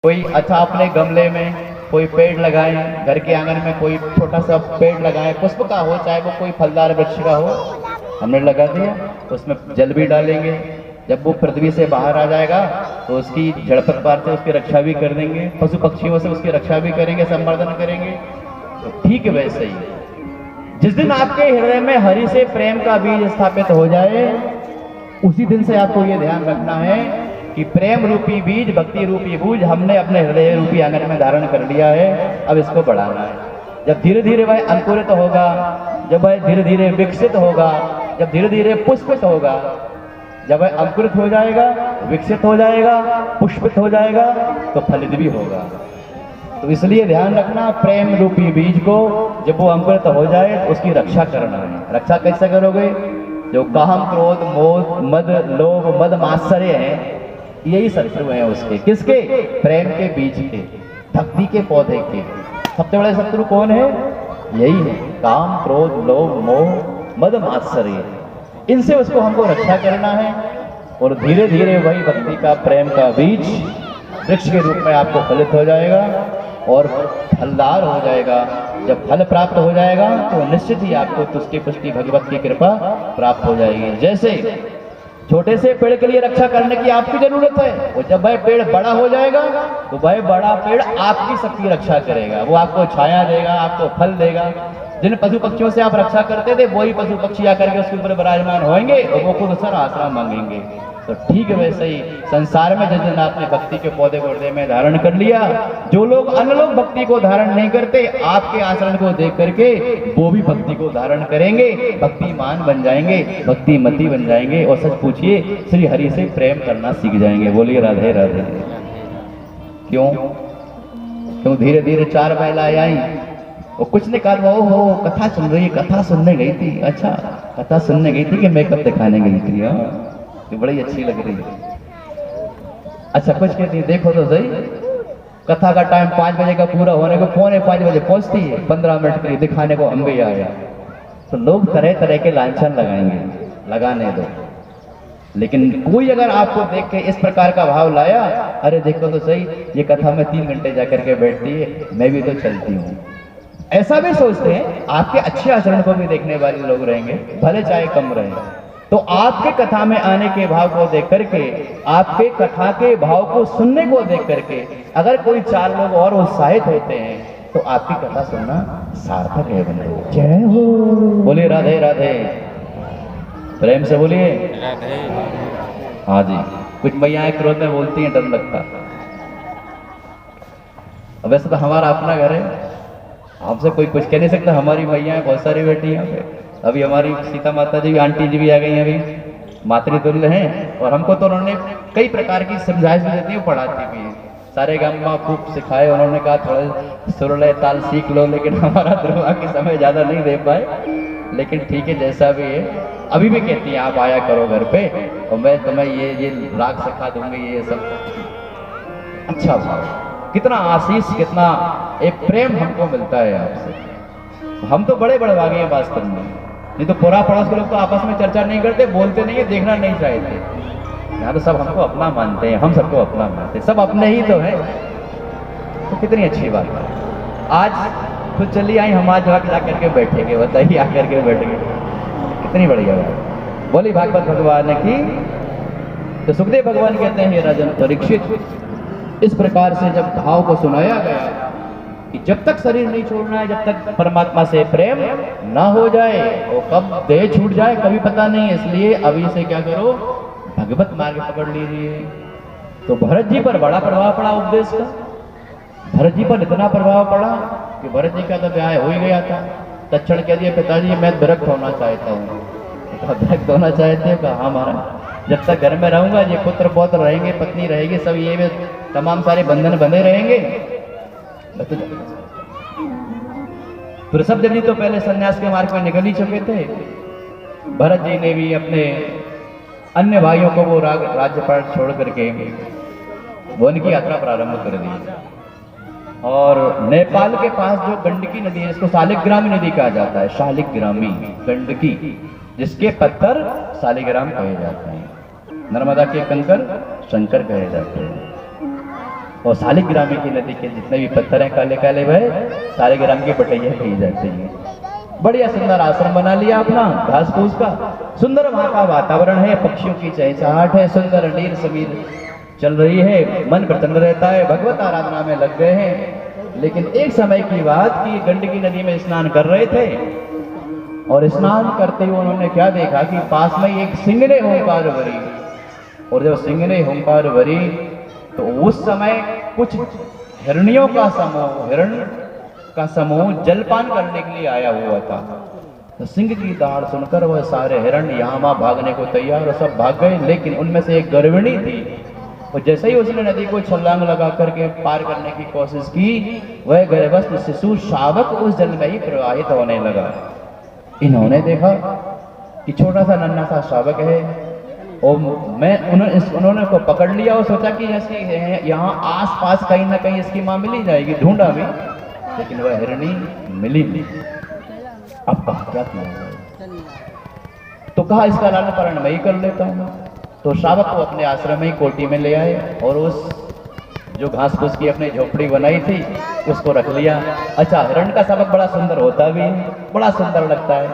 कोई अच्छा अपने गमले में कोई पेड़ लगाएं, घर के आंगन में कोई छोटा सा पेड़ लगाएं, पुष्प का हो चाहे वो कोई फलदार वृक्ष का हो। हमने लगा दिया, उसमें जल भी डालेंगे। जब वो पृथ्वी से बाहर आ जाएगा तो उसकी जड़पत पार से उसकी रक्षा भी कर देंगे, पशु पक्षियों से उसकी रक्षा भी करेंगे, संवर्धन करेंगे। तो ठीक है, वैसे ही जिस दिन आपके हृदय में हरि से प्रेम का बीज स्थापित हो जाए, उसी दिन से आपको ये ध्यान रखना है कि प्रेम रूपी बीज, भक्ति रूपी बूझ हमने अपने हृदय रूपी आंगन में धारण कर लिया है। अब इसको बढ़ाना है। जब धीरे धीरे वह अंकुरित होगा, जब वह धीरे धीरे विकसित होगा, जब धीरे धीरे पुष्पित होगा, जब वह अंकुरित हो जाएगा, विकसित हो जाएगा, पुष्पित हो जाएगा, तो फलित भी होगा। तो इसलिए ध्यान रखना, प्रेम रूपी बीज को जब वो अंकुरित हो जाए तो उसकी रक्षा करना है। रक्षा कैसे करोगे? जो काम, क्रोध, मोह, मद, लोभ, मद, मात्सर्य है, यही शत्रु हैं उसके। किसके? प्रेम के बीज के, भक्ति के पौधे के। सबसे बड़े शत्रु कौन है? यही है, काम, क्रोध, लोभ, मोह, मद, मात्सर्य। इनसे उसको हमको रक्षा करना है और धीरे धीरे वही भक्ति का, प्रेम का बीज वृक्ष के रूप में आपको फलित हो जाएगा और फलदार हो जाएगा। जब फल प्राप्त हो जाएगा तो निश्चित ही आपको तुष्टि पुष्टि भगवत की कृपा प्राप्त हो जाएगी। जैसे छोटे से पेड़ के लिए रक्षा करने की आपकी जरूरत है, और जब वह पेड़ बड़ा हो जाएगा तो वह बड़ा पेड़ आपकी सबकी रक्षा करेगा। वो आपको छाया देगा, आपको फल देगा। जिन पशु पक्षियों से आप रक्षा करते थे, वही पशु पक्षी आकर के उसके ऊपर विराजमान होंगे और वो खुद सर आश्रम मांगेंगे। तो ठीक है, वैसे ही संसार में जिस दिन आपने भक्ति के पौधे को हृदय में धारण कर लिया, जो लोग अन्य लोग भक्ति को धारण नहीं करते, आपके आचरण को देख करके वो भी भक्ति को धारण करेंगे, भक्तिमान बन जाएंगे, भक्तिमती बन जाएंगे और सच पूछिए श्री हरि से प्रेम करना सीख जाएंगे। बोलिए राधे राधे। क्यों धीरे धीरे 4 महिलाएं आई और कुछ ने कहा वो हो कथा सुन रही है, कथा सुनने गई थी। अच्छा, कथा सुनने गई थी कि मेकअप दिखाने गई थी? हाँ, ये बड़ी अच्छी लग रही है। अच्छा, कुछ कहती है देखो तो सही, कथा का टाइम 5 बजे का पूरा होने को 4:45 बजे पहुंचती है, 15 मिनट के लिए दिखाने को हम भी आए। तो लोग तरह तरह के लांछन लगाएंगे, लगाने दो। लेकिन कोई अगर आपको देख के इस प्रकार का भाव लाया, अरे देखो तो सही, ये कथा में 3 घंटे जाकर के बैठती है, मैं भी तो चलती हूँ, ऐसा भी सोचते हैं। आपके अच्छे आचरण को भी देखने वाले लोग रहेंगे, भले चाहे कम रहे। तो आपके कथा में आने के भाव को देख करके, आपके कथा के भाव को सुनने को देख करके अगर कोई 4 लोग और उत्साहित होते हैं तो आपकी कथा सुनना सार्थक है। बंधु जय हो। बोलिए राधे राधे। प्रेम से बोलिए हाँ जी। कुछ मैयाएं क्रोध में बोलती हैं, डर लगता। वैसे तो हमारा अपना घर है, हमसे कोई कुछ कह नहीं सकता। हमारी मैयाएं बहुत सारी बैठी यहाँ पे। अभी हमारी सीता माता जी, आंटी जी भी आ गई हैं, अभी मातृतुल्य हैं। और हमको तो उन्होंने कई प्रकार की समझाइश भी देती है, पढ़ाती भी है। सारे गामा खूब सिखाए, उन्होंने कहा थोड़ा सुरले ताल सीख लो, लेकिन हमारा दुर्भाग्य के समय ज़्यादा नहीं दे पाए। लेकिन ठीक है, जैसा भी है। अभी भी कहती हैं आप आया करो घर पे और मैं तुम्हें ये राग सिखा दूंगी, ये सब। अच्छा भाव, कितना आशीष, कितना एक प्रेम हमको मिलता है आपसे। हम तो बड़े बड़े भागे हैं वास्तव में। नहीं तो पूरा पड़ोस के लोग तो आपस में चर्चा नहीं करते, बोलते नहीं है, देखना नहीं चाहते। यहाँ तो सब हमको अपना मानते हैं, हम सबको अपना मानते हैं, सब अपने ही तो हैं। तो कितनी अच्छी बात है। आज खुद चली आई, हम आज जा करके बैठेंगे, बताइए आकर के बैठेंगे, कितनी बढ़िया बात। बोली भागवत भगवान की। तो सुखदेव भगवान कहते हैं, राजन परीक्षित, इस प्रकार से जब भाव को सुनाया गया कि जब तक शरीर नहीं छोड़ना है, जब तक परमात्मा से प्रेम ना हो जाए, और कब देह छूट जाए कभी पता नहीं। इसलिए अभी से क्या करो, भगवत मार्ग पकड़ लीजिए। तो भरत जी पर बड़ा प्रभाव पड़ा उपदेश का। भरत जी पर इतना प्रभाव पड़ा कि भरत जी का तो ब्याह हो ही गया था। तक्षण कह दिए, पिताजी मैं विरक्त होना चाहता हूँ। विरक्त होना चाहते हो? कहा हाँ महाराज, जब तक घर में रहूंगा, ये पुत्र पौत्र रहेंगे, पत्नी रहेगी, सब ये तमाम सारे बंधन बंधे रहेंगे। ऋषभ जी तो पहले सन्यास के मार्ग में निकल ही चुके थे। भरत जी ने भी अपने अन्य भाइयों को वो राज्यपाट छोड़ करके वो उनकी यात्रा प्रारंभ कर दी। और नेपाल के पास जो गंडकी नदी है, इसको शालिग्रामी नदी कहा जाता है। शालिग्रामी, गंडकी, जिसके पत्थर शालिग्राम कहे जाते हैं। नर्मदा के कंकर शंकर कहे जाते हैं। और शालिग्राम की नदी के जितने भी पत्थर हैं काले काले वह शालिग्राम की बटैया कही जाती हैं। बढ़िया सुंदर आश्रम बना लिया अपना, घास फूस का, सुंदर वहां का वातावरण है, पक्षियों की चहचहाहट है, सुंदर नीर समीर चल रही है, मन प्रसन्न रहता है, भगवत आराधना में लग गए हैं। लेकिन एक समय की बात कि गंडकी नदी में स्नान कर रहे थे और स्नान करते हुए उन्होंने क्या देखा कि पास में एक सिंह ने हुंकार भरी, और जब सिंह ने हुंकार भरी तो उस समय कुछ हिरणियों का समूह, हिरण का समूह जलपान करने के लिए आया हुआ था। तो सिंह की दहाड़ सुनकर वह सारे हिरण यहाँ वहां भागने को तैयार और सब भाग गए, लेकिन उनमें से एक गर्भिणी थी, और जैसे ही उसने नदी को छलांग लगा करके पार करने की कोशिश की, वह गर्भस्थ शिशु शावक उस जल में ही प्रवाहित होने लगा। इन्होंने देखा कि छोटा सा नन्हा सा शावक है, और उन्होंने को पकड़ लिया और सोचा कि यहाँ आस पास कहीं ना कहीं इसकी माँ मिली जाएगी, ढूंढा भी, लेकिन वह हिरणी मिली नहीं। अब कहा क्या किया जाए, तो कहा इसका लालन पालन मैं ही कर लेता हूँ। तो शावक को अपने आश्रम में ही कोठी में ले आए और उस जो घास फूस की अपनी झोपड़ी बनाई थी उसको रख लिया। अच्छा, हिरण का शावक बड़ा सुंदर होता भी है, बड़ा सुंदर लगता है,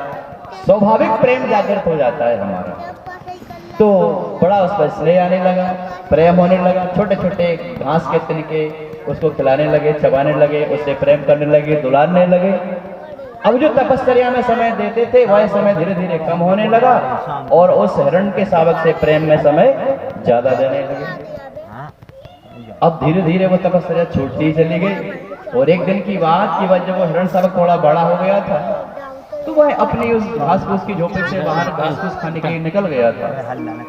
स्वाभाविक प्रेम जागृत हो जाता है हमारा, तो बड़ा उस पर स्नेह आने लगा, प्रेम होने लगा। छोटे छोटे घास के तिनके उसको खिलाने लगे, चबाने लगे, उससे प्रेम करने लगे, दुलारने लगे। अब जो तपस्या में समय देते थे वह समय धीरे धीरे कम होने लगा और उस हिरण के शावक से प्रेम में समय ज्यादा देने लगे। अब धीरे धीरे वो तपस्या छूटती चली गई, और एक दिन की बात कि जब वो हिरण शावक थोड़ा बड़ा हो गया था तो वह अपनी उस घास फूस की झोपड़ी से बाहर घास फूस खाने के लिए निकल गया था।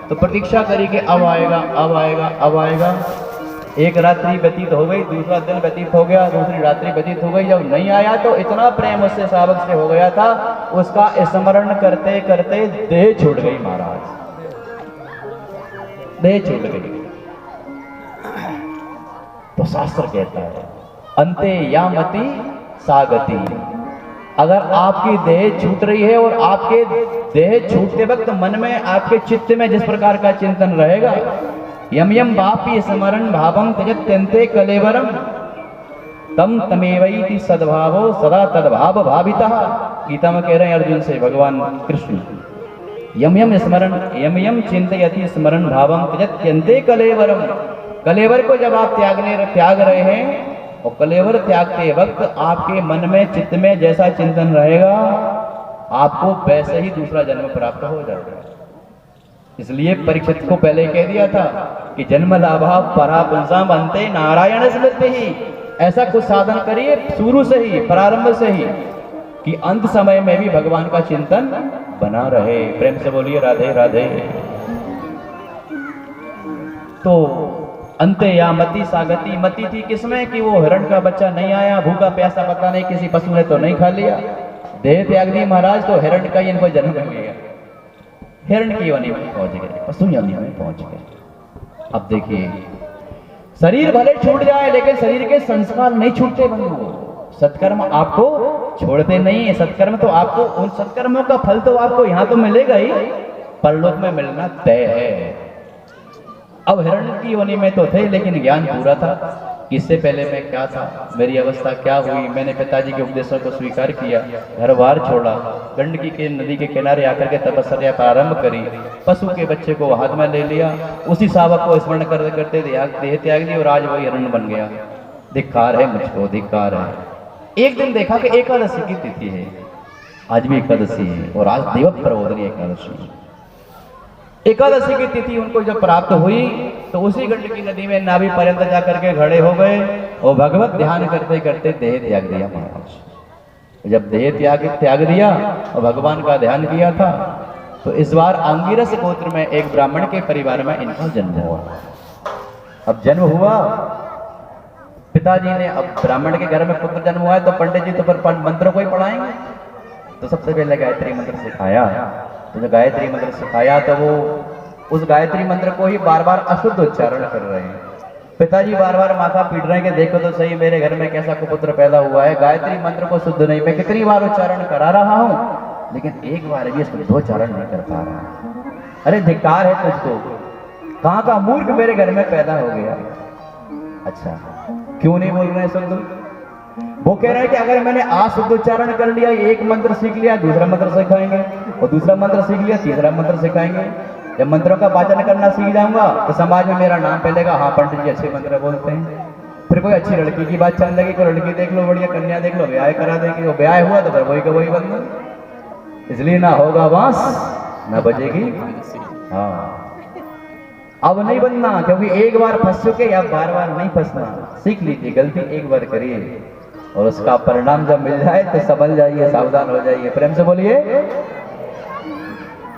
तो प्रतीक्षा करी कि अब आएगा, अब आएगा, अब आएगा। एक रात्रि व्यतीत हो गई, दूसरा दिन व्यतीत हो गया, दूसरी रात्रि व्यतीत हो गई। जब नहीं आया तो इतना प्रेम उससे शावक से हो गया था, उसका स्मरण करते करते देह छूट गई महाराज, देह छूट गई। तो शास्त्र कहता है अंते यामति सागति, अगर आपकी देह छूट रही है और आपके देह छूटते वक्त मन में आपके चित्त में जिस प्रकार का चिंतन रहेगा, यम यम वापि स्मरण भावम त्यजत्यन्ते कलेवरम तम तमेवैति सद्भावो सदा तद्भाव भावितः। गीता में कह रहे हैं अर्जुन से भगवान कृष्ण, यम यम स्मरण, यम यम चिंतयति स्मरण भावम त्यजत्यन्ते कलेवरम। कलेवर को जब आप त्याग रहे हैं, और कलेवर त्यागते वक्त आपके मन में चित्त में जैसा चिंतन रहेगा आपको वैसे ही दूसरा जन्म प्राप्त हो जाएगा। इसलिए परीक्षित को पहले कह दिया था कि जन्म लाभा परा पुंसाम अंते नारायण स्मृति ही। ऐसा कुछ साधन करिए शुरू से ही, प्रारंभ से ही, कि अंत समय में भी भगवान का चिंतन बना रहे। प्रेम से बोलिए राधे राधे। तो अंते या मति सागति, मति थी किसमें कि वो हिरण का बच्चा नहीं आया, भूखा प्यासा पता नहीं किसी पशु ने तो नहीं खा लिया, देह त्याग दी महाराज, तो हिरण का ही इनको जन्म मिल गया, हिरण की योनि में पहुंच गए, पशु योनि में पहुंच गए। अब देखिए शरीर भले छूट जाए लेकिन शरीर के संस्कार नहीं छूटते बंधु। सत्कर्म आपको छोड़ते नहीं है, सत्कर्म तो आपको, उन सत्कर्मों का फल तो आपको यहाँ तो मिलेगा ही, परलोक में मिलना तय है। अब हिरण की योनि में तो थे लेकिन ज्ञान पूरा था, इससे पहले मैं क्या था, मेरी अवस्था क्या हुई। मैंने पिताजी के उपदेशों को स्वीकार किया, घर बार छोड़ा, गंडकी के नदी के किनारे आकर के तपस्या प्रारंभ करी, पशु के बच्चे को हाथ में ले लिया, उसी शावक को स्मरण करते करते देह त्याग दी और आज वही हिरण बन गया। धिक्कार है मुझको, धिक्कार है। एक दिन देखा कि एकादशी की तिथि है, आज भी एकादशी है और आज देवक प्रबोधनी एकादशी है। एकादशी की तिथि उनको जब प्राप्त हुई तो उसी गंडकी नदी में नाभि पर्यंत जाकर के खड़े हो गए और भगवत ध्यान करते करते देह त्याग दिया महाराज। जब देह त्याग दिया और भगवान का ध्यान किया था तो इस बार अंगिरस गोत्र में एक ब्राह्मण के परिवार में इनका जन्म हुआ। अब जन्म हुआ, पिताजी ने, अब ब्राह्मण के घर में पुत्र जन्म हुआ है तो पंडित जी तो फिर मंत्र को ही पढ़ाएंगे, तो सबसे पहले गायत्री मंत्र सिखाया। तो जो गायत्री मंत्र सिखाया तो वो उस गायत्री मंत्र को ही बार बार अशुद्ध उच्चारण कर रहे हैं। पिताजी बार बार माथा पीट रहे हैं कि देखो तो सही मेरे घर में कैसा कुपुत्र पैदा हुआ है, गायत्री मंत्र को शुद्ध नहीं, मैं कितनी बार उच्चारण करा रहा हूँ लेकिन एक बार भी शुद्धोच्चारण नहीं कर पा रहा। अरे धिक्कार है तुझको, कहाँ का मूर्ख मेरे घर में पैदा हो गया। अच्छा, क्यों नहीं बोल रहे हैं सब लोग? वो कह रहे हैं कि अगर मैंने आ शुद्ध उच्चारण कर लिया, एक मंत्र सीख लिया, दूसरा मंत्र सिखाएंगे, और दूसरा मंत्र सीख लिया, तीसरा मंत्र सिखाएंगे। जब मंत्रों का वाचन करना सीख जाऊंगा तो समाज में मेरा नाम फैलेगा, हाँ पंडित जी अच्छे मंत्र बोलते हैं। फिर कोई अच्छी लड़की की बात चलने लगी, कोई लड़की देख लो, बढ़िया कन्या देख लो, ब्याह करा देगी, वो ब्याह हुआ तो फिर वही का वही बनना। इसलिए ना होगा बांस ना बजेगी। हाँ, अब नहीं बनना, क्योंकि एक बार फंस चुके, या बार बार नहीं फंसना। सीख लीजिए, गलती एक बार करिए और उसका परिणाम जब मिल जाए तो संभल जाइए, सावधान हो जाइए। प्रेम से बोलिए,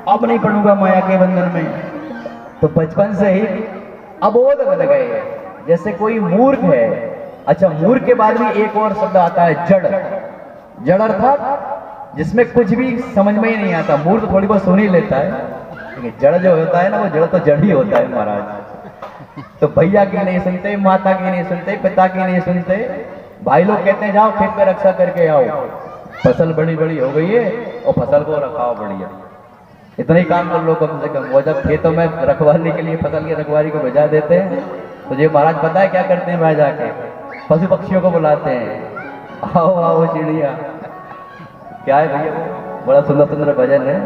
अब नहीं पढ़ूंगा माया के बंधन में। तो बचपन से ही अबोध बन गए। जैसे कोई मूर्ख है, अच्छा मूर्ख के बाद भी एक और शब्द आता है जड़। जड़ अर्थात जिसमें कुछ भी समझ में ही नहीं आता। मूर्ख थोड़ी बहुत सुन ही लेता है, लेकिन जड़ जो होता है ना, वो जड़ तो जड़ ही होता है महाराज। तो भैया की नहीं सुनते, माता की नहीं सुनते, पिता की नहीं सुनते। भाई लोग कहते हैं जाओ खेत में रक्षा करके आओ, फसल बड़ी बड़ी हो गई है और फसल को रखाओ बढ़िया, इतना ही काम कर लो कम से कम। वो जब खेतों में रखवाली के लिए, फसल की रखवाली को भेजा देते हैं, तो ये महाराज पता है क्या करते हैं? भाई जाके पशु पक्षियों को बुलाते हैं, आओ आओ चिड़िया, क्या है भैया, बड़ा सुंदर सुंदर भजन है।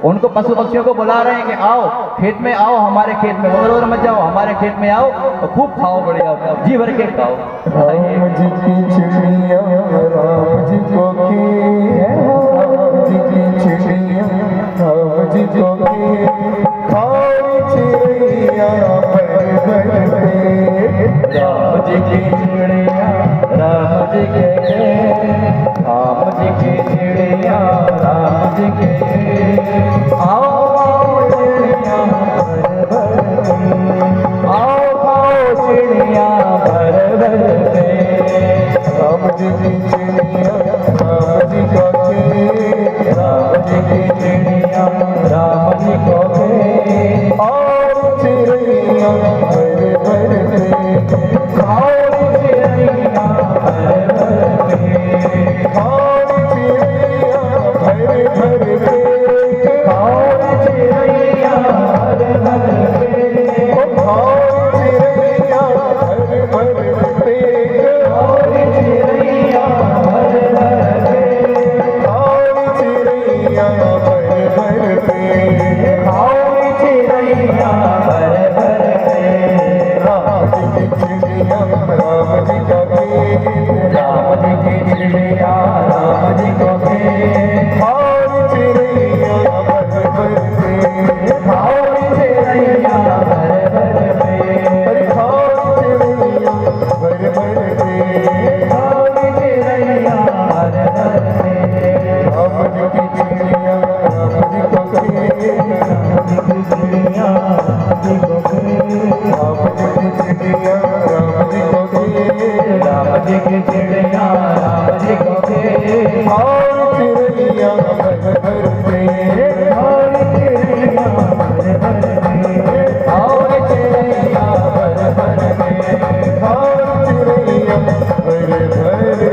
उनको पशु पक्षियों को बुला रहे हैं कि आओ खेत में, आओ हमारे खेत में, उधर उधर मत जाओ, हमारे खेत में आओ और खूब खाओ, बढ़िया जी भर के खाओ। राम जी की चिड़िया राम जी को राम जी की चिड़िया राम जी को खाओ चिड़िया भर भर पेट। राम जी की चिड़िया राम जी के, राम जी की चिड़िया राम जी के, आओ चिड़िया भर भर पेट, आओ खाओ चिड़िया भर भर पेट। राम जी की चिड़िया राम जी को राम जी की चिड़िया राम जी को और चिड़िया भर भर पेट। खाओ चिड़िया भर भर पेट, खाओ चिड़िया भर भर पेट। खाओ चिड़िया भर भर पेट, खाओ चिड़िया भर भर पेट। खाओ चिड़िया भर भर पेट, खाओ चिड़िया भर भर पेट। खाओ चिड़िया भर भर पेट। राम जी की चिड़िया राम जी का खेत। राम जी की चिड़िया राम जी को खाओ चिड़िया भर भर पेट। खाओ चिड़िया भर भर पेट, अरे खाओ चिड़िया भर भर पेट। खाओ चिड़िया भर भर पेट। राम जी की चिड़िया राम जी का खेत। चिड़िया राम जी को राम जी की चिड़िया राम जी को खेत। राम जी की चिड़िया राम जी को खाओ चिड़िया भर भर पेट। खाओ चिड़िया भर भर पेट, खाओ चिड़िया भर भर पेट। खाओ चिड़िया भर भर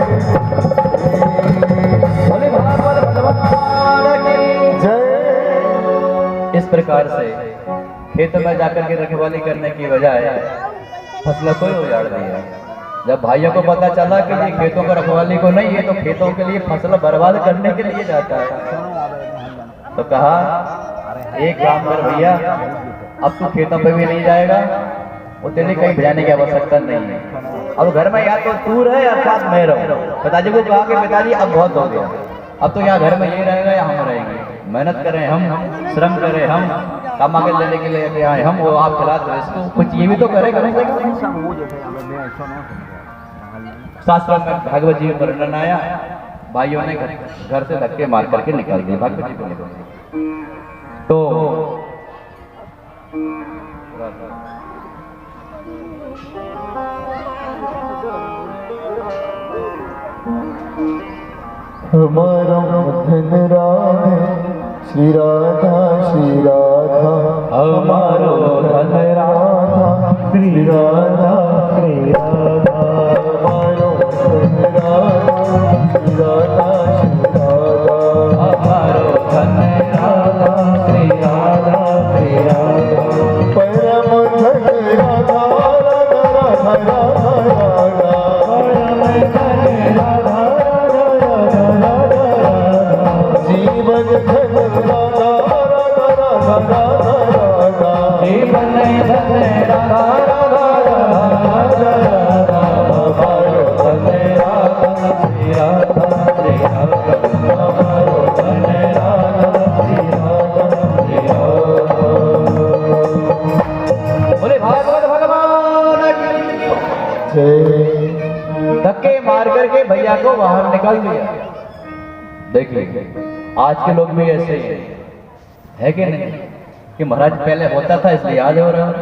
बोले भागवत भगवान की जय। इस प्रकार से खेत में जाकर के रखवाली करने की बजाय फसलों को ही उजाड़ दिया। जब भाइयों को पता चला कि ये खेतों को रखवाली को नहीं, ये तो खेतों के लिए फसल बर्बाद करने के लिए जाता है, तो कहा एक काम कर भैया, अब तू खेतों पे भी नहीं जाएगा, वो तेरे कहीं भेजाने की आवश्यकता नहीं है। अब घर में या तो तू रहे अर्थात मैं रहूं। पिताजी को कहा कि पिताजी अब बहुत हो गया, अब तो यहाँ घर में ये रहेगा या हम रहेंगे, मेहनत करें हम, श्रम करें हम, कमा के लेने के लिए आए हम, वो आप खिला दो इसको, कुछ ये भी तो करे कम से कम। शास्त्रों में भागवत जी में वर्णन आया, भाइयों ने घर से धक्के मार करके निकाल दिए भागवत जी को निकाल दिया। तो हमारा धन राधे श्री राधा श्री राधा। हमारो धन राधा श्री राधा श्री राधा। हमारो धन राधा श्री राधा श्री राधा। हमारो धन राधा श्री राधा श्री राधा। परम धन राधा राधा राधा राधा धक्के मार करके भैया को बाहर निकाल दिया। देखिए आज के लोग भी ऐसे ही है कि नहीं, कि महाराज पहले होता था इसलिए आज हो रहा है,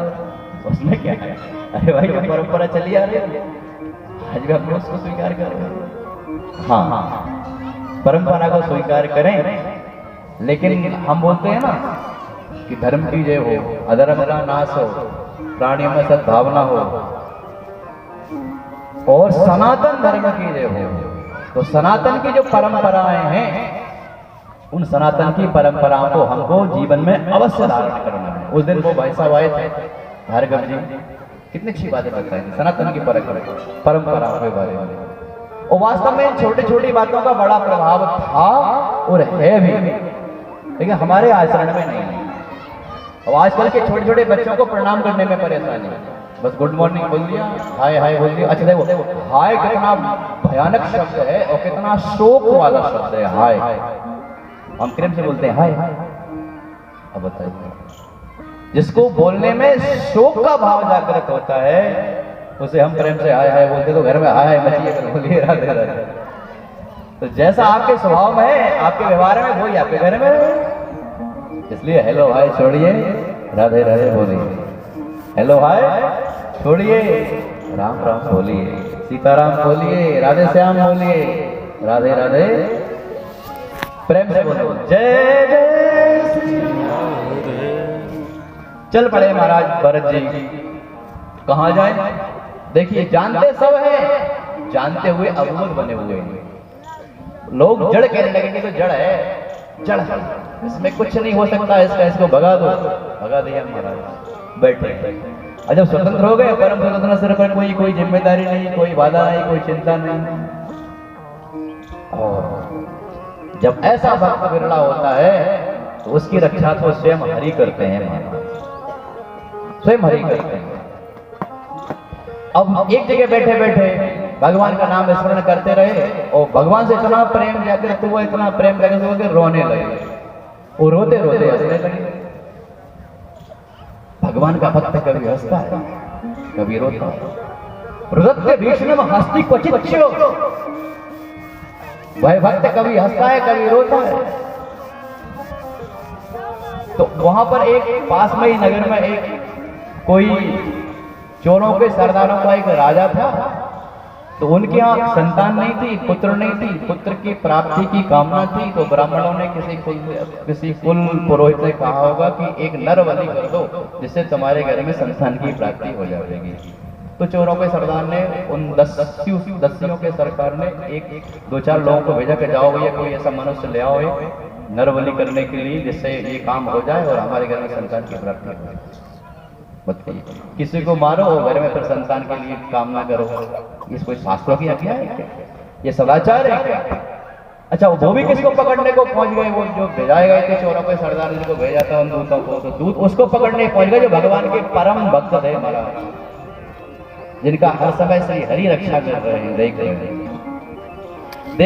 उसमें क्या है? अरे भाई परंपरा चली आ रही है, आज भी हम उसको स्वीकार कर रहे हैं। हाँ, परंपरा को स्वीकार करें, लेकिन हम बोलते हैं ना कि धर्म की जय हो, अधर्म का नाश हो, प्राणियों में सद्भावना हो और सनातन धर्म की जय हो। तो सनातन की जो परंपराएं हैं, उन सनातन की परंपराओं को हमको जीवन में अवश्य धारण करना है। उस दिन वो भाई साहब आए थे भार्गव जी, कितनी अच्छी बातें बताई सनातन की परंपराओं के बारे में। और वास्तव में छोटी छोटी बातों का बड़ा प्रभाव था और है भी, लेकिन हमारे आचरण में नहीं है। और आजकल के छोटे छोटे बच्चों को प्रणाम करने में परेशानी है। बस गुड मॉर्निंग बोल दिया, हाय हाय बोल दिया। अच्छा देखो, हाय कितना भयानक शब्द है और कितना शोक वाला शब्द है हाय। हम प्रेम से बोलते हैं हाय। अब बताइए, जिसको बोलने में शोक का भाव जागृत होता है उसे हम प्रेम से हाय हाय बोलते, तो घर में हाय हाय मचिए बोलिए राधे राधे। तो जैसा आपके स्वभाव में है, आपके व्यवहार में, वही आपके घर में। इसलिए हेलो हाय छोड़िए, राधे राधे बोलिए। हेलो हाय छोड़िए, राम राम बोलिए, सीताराम बोलिए, राधे श्याम बोलिए, राधे राधे प्रेम से बोलो, जय जय श्री राम। चल पड़े महाराज भरत जी, कहाँ जाए? देखिए जानते सब है, जानते हुए अबूझ बने हुए हैं। लोग जड़ कहने लगेंगे तो जड़ है, जड़ है, इसमें कुछ नहीं हो सकता, इसको भगा दो। भगा दिया महाराज, बैठे। और जब स्वतंत्र हो गए, परम स्वतंत्र सिर पर कोई जिम्मेदारी नहीं, कोई बाधा नहीं, कोई चिंता नहीं। और जब ऐसा भक्त विरला होता है तो उसकी रक्षा तो स्वयं हरि करते हैं महाराज, स्वयं हरि करते हैं। अब एक जगह बैठे बैठे भगवान का नाम स्मरण करते रहे और भगवान से इतना प्रेम जागृत हुआ, इतना प्रेम जागृत हुआ कि रोने लगे। वो रोते रोते हंसने लगे। भगवान का भक्त कभी हंसता है, कभी रोता है। रुदत्ते भीषणम हस्ति क्वचित च्यो। वह भक्त कभी हंसता है, कभी रोता है। तो वहां पर एक पास में ही नगर में एक कोई चोरों के सरदारों का एक राजा था। तो उनके यहाँ संतान नहीं थी, पुत्र नहीं थी, पुत्र की प्राप्ति की कामना थी। तो ब्राह्मणों ने किसी कुल पुरोहित ने कहा होगा कि एक नर बलि कर दो जिससे तुम्हारे घर में संतान की प्राप्ति हो जाएगी। तो चोरों के सरदार ने उन दस्युओं के सरकार ने एक दो चार लोगों को भेजा कि जाओ भैया कोई ऐसा मनुष्य ले आओ नर बलि करने के लिए जिससे ये काम हो जाए और हमारे घर में संतान की प्राप्ति हो जाए। बताइए, किसी को मारो और घर में फिर संतान के लिए कामना करो, ये कोई शास्त्रों की आज्ञा है क्या? ये सदाचार है क्या? अच्छा वो भी किसको पकड़ने को पहुंच गए? वो जो भेजाए गए थे चोरों के सरदार जिनको भेजा था उन दूतों को, तो दूत उसको पकड़ने पहुंच गए जो भगवान के परम भक्त थे महाराज, जिनका हर समय श्री हरि रक्षा कर रहे हैं। देख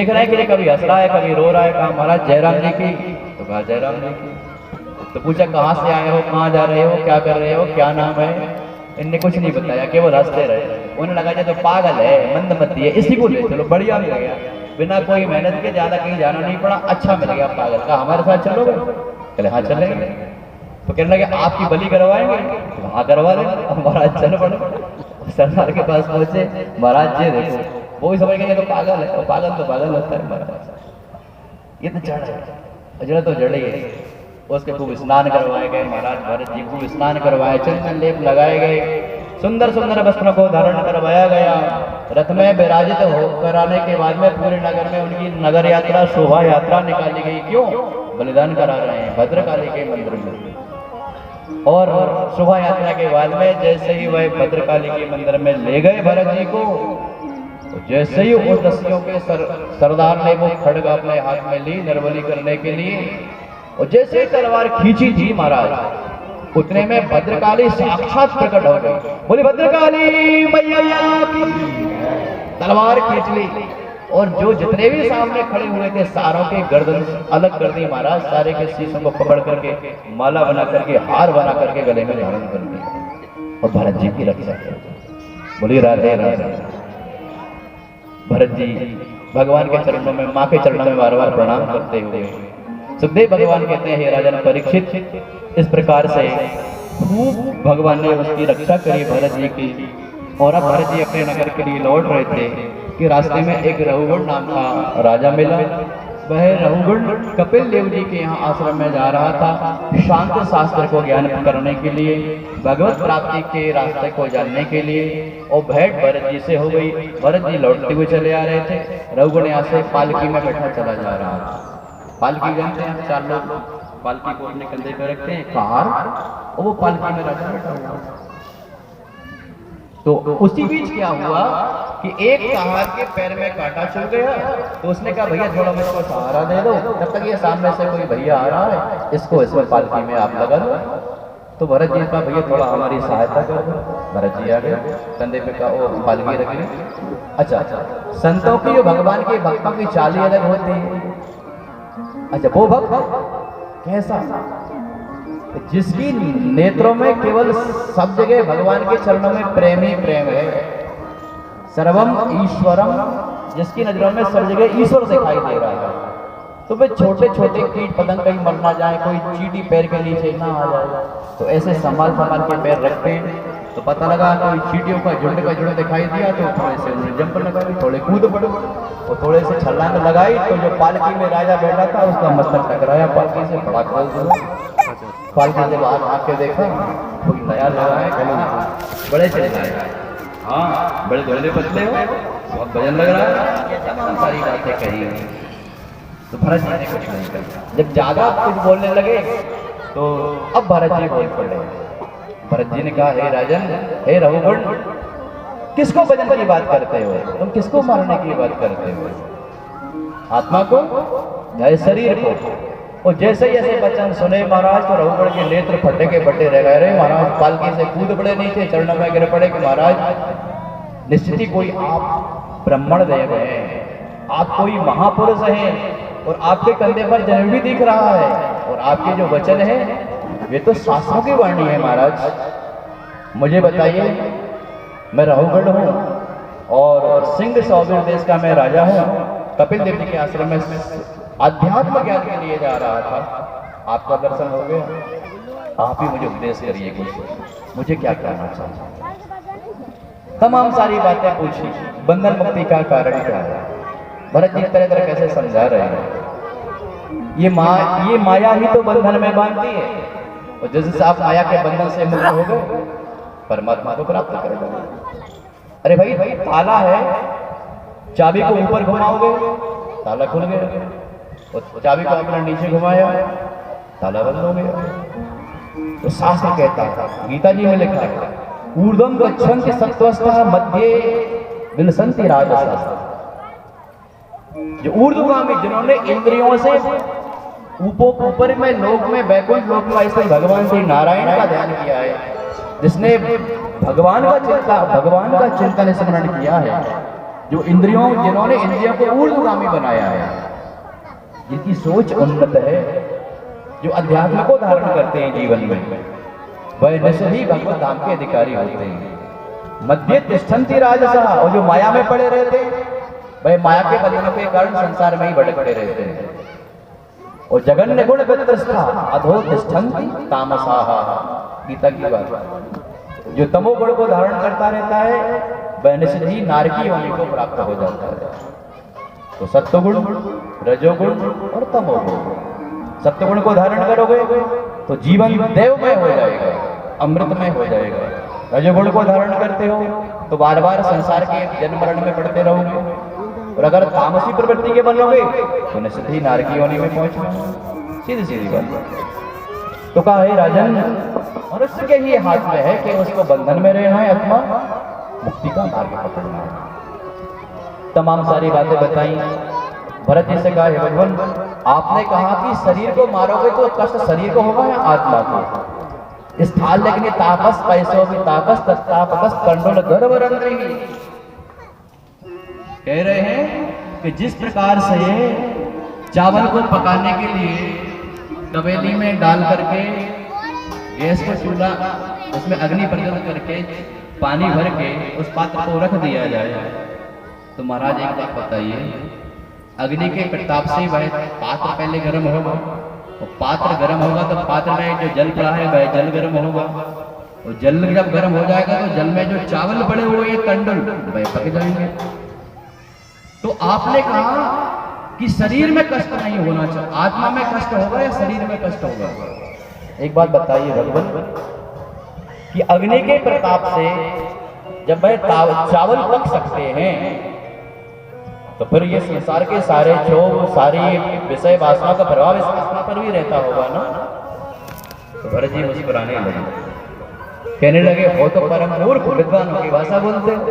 रहे हैं कि कभी हंस रहा है, कभी रो रहा है। कहा महाराज जयराम जी की, तो कहा जयराम जी की। तो पूछा कहाँ से आए हो, कहाँ जा रहे हो, क्या कर रहे हो, क्या नाम है? इनने कुछ नहीं बताया, केवल हंसते रहे। उन्हें लगा तो पागल है, मंदमती है, इसी को ले चलो, बढ़िया मिल गया, बिना कोई मेहनत के, ज्यादा कहीं जाना नहीं पड़ा, अच्छा मिल गया पागल का। हमारे साथ चलोगे? कहले हाँ चलेंगे। तो कहने लगे आपकी बलि करवाएंगे? तो हाँ करवा देंगे। महाराज चल पड़े, सरदार के पास पहुंचे। महाराज जी देखो, वो भी समझ गए तो पागल है, पागल तो पागल होता है महाराज, ये तो जड़ है, जड़ तो जड़ ही है। उसके खूब स्नान करवाए गए महाराज भरत जी, खूब स्नान करवाए, चंदन लेप लगाए गए, सुंदर सुंदर वस्त्रों को धारण करवाया गया। रथ में विराजित होकर आने के बाद में पूरे नगर में उनकी नगर यात्रा, शोभा यात्रा निकाली गई। क्यों? बलिदान करा रहे हैं भद्रकाली के मंदिर में। और शोभा यात्रा के बाद में जैसे ही वह भद्रकाली के मंदिर में ले गए भरत जी को, तो जैसे ही उस दस्युओं के सरदार ने वो खड्ग अपने हाथ में ली नरबली करने के लिए, और जैसे ही तलवार खींची थी महाराज, उतने में भद्रकाली साक्षात प्रकट हो गई। बोली भद्रकाली मैया की। तलवार खींच ली और जो जितने भी सामने खड़े हुए थे सारों के गर्दन अलग कर दी महाराज, सारे के शीशों को पकड़ करके माला बना करके, हार बना करके गले में धारण कर दिया और भरत जी की रक्षा कर। बोली राधे राधे। भरत जी भगवान के चरणों में, माँ के चरणों में बार बार प्रणाम करते हुए सुखदेव भगवान कहते हैं, हे राजन परीक्षित, इस प्रकार से खूब भगवान ने उसकी रक्षा करी भरत जी की। और अब भरत जी अपने नगर के लिए लौट रहे थे कि रास्ते में एक रघुगण नाम का राजा मिला। वह रघुगण कपिल देव जी के यहाँ आश्रम में जा रहा था, शांत शास्त्र को ज्ञान करने के लिए, भगवत प्राप्ति के रास्ते को जानने के लिए। और भेंट भरत जी से हो गई। भरत जी लौटते हुए चले आ रहे थे, रघुगण यहाँ से पालकी में बैठा चला जा रहा था। पालकी जानते हैं, 4 लोग पालकी को अपने कंधे पे रखते हैं, कार, और वो पालकी में राजा बैठा हुआ। तो उसी बीच क्या हुआ कि एक कहार के पैर में कांटा चुभ गया। तो उसने कहा, भैया थोड़ा मुझको सहारा दे दो, तब तक ये सामने से कोई भैया आ रहा है, इसको इसमें पालकी में आप लगा दो। तो भरत जी का, भैया थोड़ा हमारी सहायता कर दो। भरत जी आ गए, कंधे पे का वो पालकी रख ली। अच्छा, संतों की, जो भगवान के भक्तों की चाल अलग होती है। अच्छा, वो भक्त कैसा, जिसकी नेत्रों में केवल सब जगह भगवान के चरणों में प्रेम ही प्रेम है, सर्वम ईश्वरम, जिसकी नजरों में सब जगह ईश्वर दिखाई दे रहा है। तो वे छोटे छोटे कीट पतंग कहीं मर ना जाए, कोई चींटी पैर के नीचे ना आ जाए, तो ऐसे संभाल के पैर रखते हैं। तो पता लगा कोई चींटियों का झुंड दिखाई दिया, तो थोड़े से उन्होंने जंप लगाई, थोड़े कूद पड़े और थोड़े से छलांग लगाई। तो जो पालकी में राजा बैठा था उसका मस्तक टकराया पालकी से, बड़ा खोल दिया। पालकी से बाहर आके देखा, कोई नया लगा है, बड़े चले जाए, हाँ बड़े धोले पतले हो, बहुत वजन लग रहा है, ये तमाम सारी बातें कही। तो भरत जी ने कुछ नहीं कहा। जब ज्यादा कुछ बोलने लगे तो अब भरत जी बोल पड़े। भरत जी ने कहा, हे राजन, हे रघुगण, किसको वजन की बात करते हो तुम? किसको मारने की बात करते हो? आत्मा को या शरीर को? और जैसे जैसे वचन सुने महाराज, तो रघुगण के नेत्र फटे के फटे रह गए। अरे महाराज, पालकी से कूद पड़े नीचे, चरणों में गिर पड़े कि महाराज निश्चित ही कोई आप ब्राह्मण देव हैं, आप कोई महापुरुष हैं, और आपके कंधे पर जन्म भी दिख रहा है, और आपके जो वचन है वे तो शास्त्रों की वाणी है। महाराज मुझे बताइए, मैं रघुगण हूँ और सिंह सौवीर देश का मैं राजा हूँ, कपिल देव जी के आश्रम में अध्यात्म ज्ञान के लिए जा रहा था, आपका दर्शन हो गया, आप ही मुझे उपदेश करिए कुछ, मुझे क्या कहना चाहिए। तमाम सारी बातें पूछी, बंधन मुक्ति का कारण क्या है। भरत जी तरह तरह कैसे समझा रहे हैं, ये माया ही तो बंधन में बांधती है, और जैसे आप माया के बंधन से मुक्त हो गए, परमात्मा को प्राप्त करेंगे। अरे भाई, ताला है, चाबी को ऊपर घुमाओगे ताला खुल गया, और चाबी को आपने नीचे घुमाया ताला बंद हो गया। तो शास्त्र कहता है, गीता जी में लिखा है, ऊर्ध्वं गच्छन्ति सत्त्वस्थः मध्ये विलसन्ति राजसः। जो ऊर्ध्वगामी, जिन्होंने इंद्रियों से ऊपर में लोक में वैकुंठ लोक में ऐसे भगवान श्री नारायण का ध्यान किया है, जिसने भगवान का चिंतन स्मरण किया है, जो जिन्होंने इंद्रियों को ऊर्ध्वगामी बनाया है, जिनकी सोच उन्नत है, जो अध्यात्म को धारण करते हैं जीवन में, वह निश्चय ही भगवत धाम के अधिकारी होते हैं। मध्य तिष्ठन्ति राजसः, और जो माया में पड़े रहते वह माया के बंधनों के कारण संसार में ही भटकते रहते हैं। और जगन्य गुण वित्रस्था अधो तिष्ठन्ति तामसाः, गीता की बात। जो तमोगुण को धारण करता रहता है वह निश्चय ही नारकी होने को प्राप्त हो जाता है। तो सत्वगुण, रजोगुण और तमोगुण, सत्वगुण को धारण करोगे तो जीवन देवमय हो जाएगा, अमृतमय हो जाएगा। रजोगुण को धारण करते हो तो बार बार संसार के जन्म मरण में पड़ते रहोगे, और अगर तामसी प्रवृत्ति के बनोगे तो निश्चित ही नारकी होने में पहुंचोगे। सीधी सीधी बात। तो कहा, हे राजन, मनुष्य के ही हाथ में है कि उसको बंधन में रहना है अथवा मुक्ति का मार्ग पकड़ना है। तमाम सारी बातें बताई। भरत जी से कहा, हे भगवान, आपने कहा कि शरीर को मारोगे तो कष्ट शरीर को होगा या आत्मा को? स्थान लेकिन तापस पैसों में तापस तत्तापस कंडोल गर्भ रंध्री। कह रहे हैं कि जिस प्रकार से चावल को पकाने के लिए तवेली में डाल करके गैस को चूल्हा, उसमें अग्नि प्रज्वलित करके पानी भर के उस पात्र को रख दिया जाए, तो महाराज एक बात बताइए, अग्नि के प्रताप से वह पात्र पहले गर्म होगा, और पात्र गर्म होगा तो पात्र में जो जल पड़ा है वह जल गर्म होगा, और जल जब गर्म हो जाएगा तो जल में जो चावल पड़े हुए हैं कंडल वह पक जाएंगे। तो आपने कहा कि शरीर में कष्ट नहीं होना चाहिए, आत्मा में कष्ट होगा या शरीर में कष्ट होगा? एक बात बताइए भगवान, कि अग्नि के प्रताप से जब वह चावल पक सकते हैं तो फिर ये संसार के सारे जो सारी विषय वासना का प्रभाव इस आत्मा पर भी रहता होगा ना। तो भरत जी मुस्कुराने लगे, कहने लगे हो तो परम मूर्ख, विद्वानों की भाषा बोलते हो।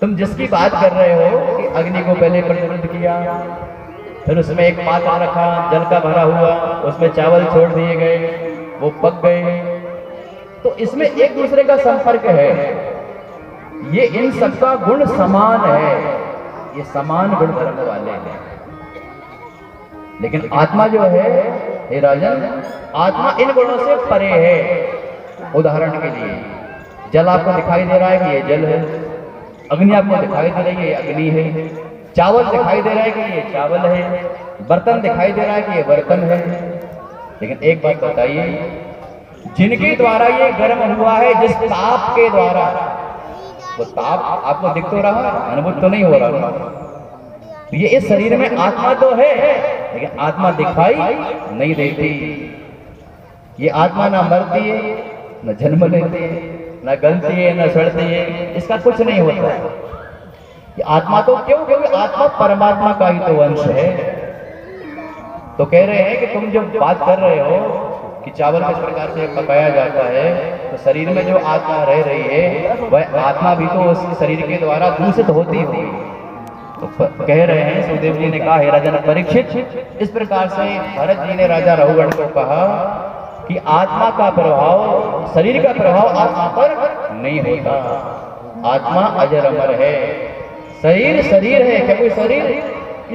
तुम जिसकी बात कर रहे हो कि अग्नि को पहले प्रज्वलित किया, फिर उसमें एक पात्र रखा जल का भरा हुआ, उसमें चावल छोड़ दिए गए, वो पक गए, तो इसमें एक दूसरे का संपर्क है। ये इन सबका गुण समान है, ये समान गुण धर्म वाले हैं। लेकिन आत्मा जो है हे राजन, आत्मा इन गुणों से परे है। उदाहरण के लिए जल आपको दिखाई दे रहा है कि ये जल है, अग्नि आपको दिखाई दे रही है ये अग्नि है, चावल दिखाई दे रहा है कि ये चावल है, बर्तन दिखाई दे रहा है कि ये बर्तन है। लेकिन एक बात बताइए, जिनके द्वारा ये गर्म हुआ है, जिस ताप के द्वारा, वो ताप आपको दिख तो रहा, अनुभव तो नहीं हो रहा। तो ये इस शरीर में आत्मा तो है, लेकिन आत्मा दिखाई नहीं देती। ये आत्मा ना मरती है, न जन्म लेती है, न गलती है, न सड़ती है, इसका कुछ नहीं होता। ये आत्मा तो क्यों? क्योंकि आत्मा परमात्मा का ही तो अंश है। तो कह रहे हैं कि तुम जो बात कर रहे हो कि चावल किस प्रकार से पकाया जाता है, तो शरीर में जो आत्मा रह रही है वह आत्मा भी तो उस शरीर के द्वारा दूषित होती होगी। तो कह रहे हैं, सुखदेव जी ने कहा, हे राजन परीक्षित, इस प्रकार से भरत जी ने राजा रघुगण को कहा कि आत्मा का प्रभाव, शरीर का प्रभाव आत्मा पर नहीं होता। आत्मा अजर अमर है, शरीर शरीर है, क्योंकि शरीर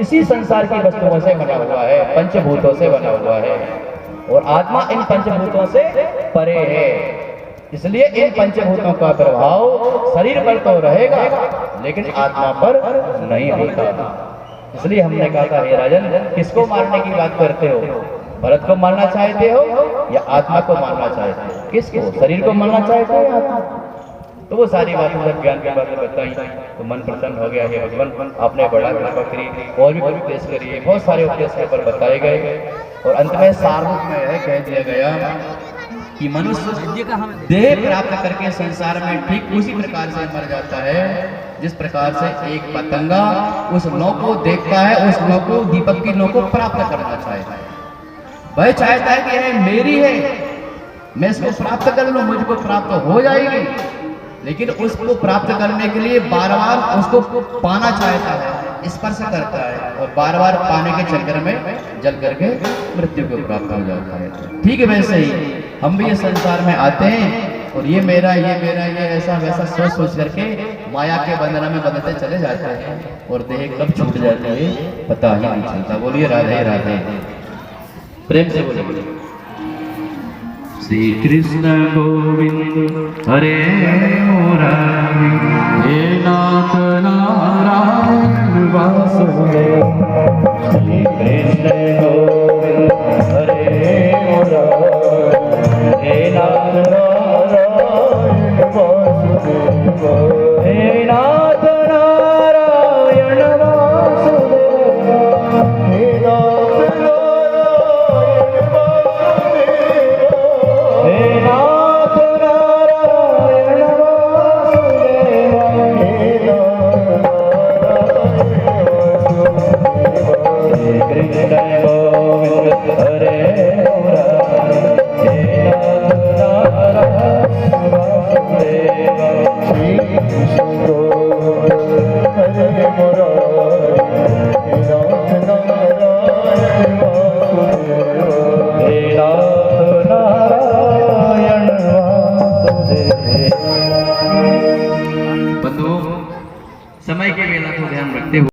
इसी संसार की वस्तुओं से बना हुआ है, पंचभूतों से बना हुआ है, और आत्मा इन पंचभूतों से परे है। इसलिए इन पंचभूतों का प्रभाव शरीर पर तो रहेगा, लेकिन आत्मा पर नहीं होता। इसलिए हमने कहा था, हे राजन, किसको मारने की बात करते हो? भरत को मारना चाहते हो या आत्मा को मारना चाहते हो? किसको? शरीर को मारना चाहते हो या आत्मा? तो वो सारी बातें जब ज्ञान की बातें बताई तो मन प्रसन्न हो गया। है भगवान, आपने बड़ा कृपा करी, और भी उपदेश करिए, बहुत सारे उपदेश के ऊपर बताए गए, और अंत में सार रूप में यह कह दिया गया कि मनुष्य देह प्राप्त करके संसार में ठीक उसी प्रकार से मर जाता है जिस प्रकार से एक पतंगा उस नौ को देखता है, उस नौ को, दीपक की नौ को प्राप्त करना चाहता है। वह चाहता है कि यह मेरी है, मैं इसको प्राप्त कर लूं, मुझको प्राप्त हो जाएगी, लेकिन उसको प्राप्त करने के लिए बार बार उसको पाना चाहता है, स्पर्श करता है, और बार बार पाने के चक्कर में जल करके मृत्यु को प्राप्त हो जाता है। ठीक है, वैसे ही हम भी इस संसार में आते हैं और ये मेरा, ये ऐसा वैसा सोच सोच करके माया के बंधन में बदलते चले जाते हैं, और देह कब छूट जाती है पता ही नहीं चलता। बोलिए राधे राधे, प्रेम से बोलिए। श्री कृष्ण गोविंद हरे मुरारी, हे नाथ नारायण वासुदेव। श्री कृष्ण गोविंद हरे मुरारी, हे नाथ नारायण वासुदेव। हे नाथ नारायण वासुदेव, हे नाथ समय के बेला को ध्यान रखते हुए